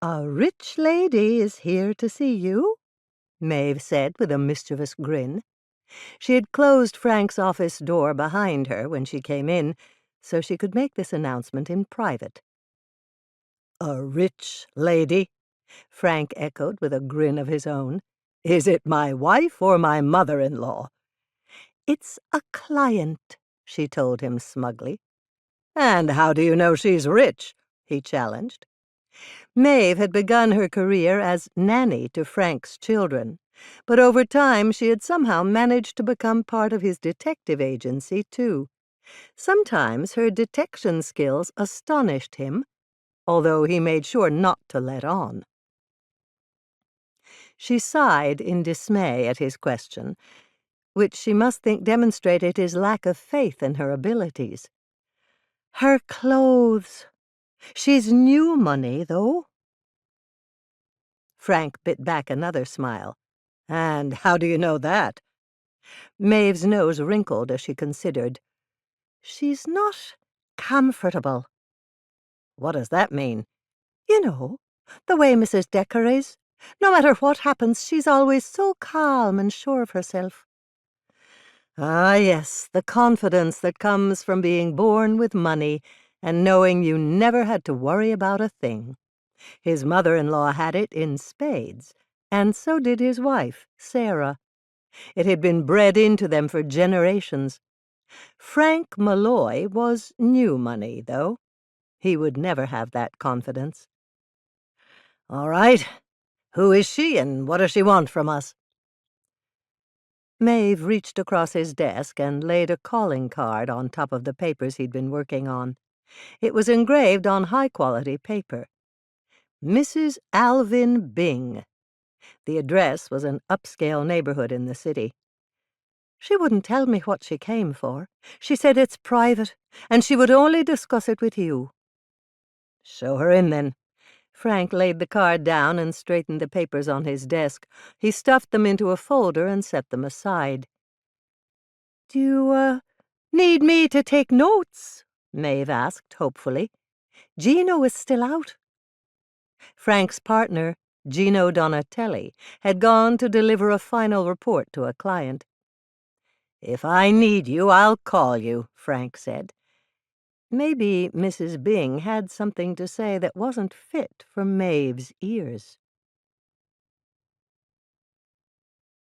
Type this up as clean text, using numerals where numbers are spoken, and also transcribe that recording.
"A rich lady is here to see you," Maeve said with a mischievous grin. She had closed Frank's office door behind her when she came in, so she could make this announcement in private. "A rich lady?" Frank echoed with a grin of his own. "Is it my wife or my mother-in-law?" "It's a client," she told him smugly. "And how do you know she's rich?" he challenged. Maeve had begun her career as nanny to Frank's children, but over time she had somehow managed to become part of his detective agency, too. Sometimes her detection skills astonished him, although he made sure not to let on. She sighed in dismay at his question, which she must think demonstrated his lack of faith in her abilities. "Her clothes. She's new money, though." Frank bit back another smile. "And how do you know that?" Maeve's nose wrinkled as she considered. "She's not comfortable." "What does that mean?" "You know, the way Mrs. Decker is. No matter what happens, she's always so calm and sure of herself." "Ah, yes, the confidence that comes from being born with money and knowing you never had to worry about a thing. His mother-in-law had it in spades, and so did his wife, Sarah. It had been bred into them for generations. Frank Malloy was new money, though. He would never have that confidence. "All right. Who is she, and what does she want from us?" Maeve reached across his desk and laid a calling card on top of the papers he'd been working on. It was engraved on high-quality paper. Mrs. Alvin Bing. The address was an upscale neighborhood in the city. "She wouldn't tell me what she came for. She said it's private, and she would only discuss it with you." "Show her in, then." Frank laid the card down and straightened the papers on his desk. He stuffed them into a folder and set them aside. "Do you, need me to take notes?" Maeve asked hopefully. "Gino is still out." Frank's partner, Gino Donatelli, had gone to deliver a final report to a client. "If I need you, I'll call you," Frank said. Maybe Mrs. Bing had something to say that wasn't fit for Maeve's ears.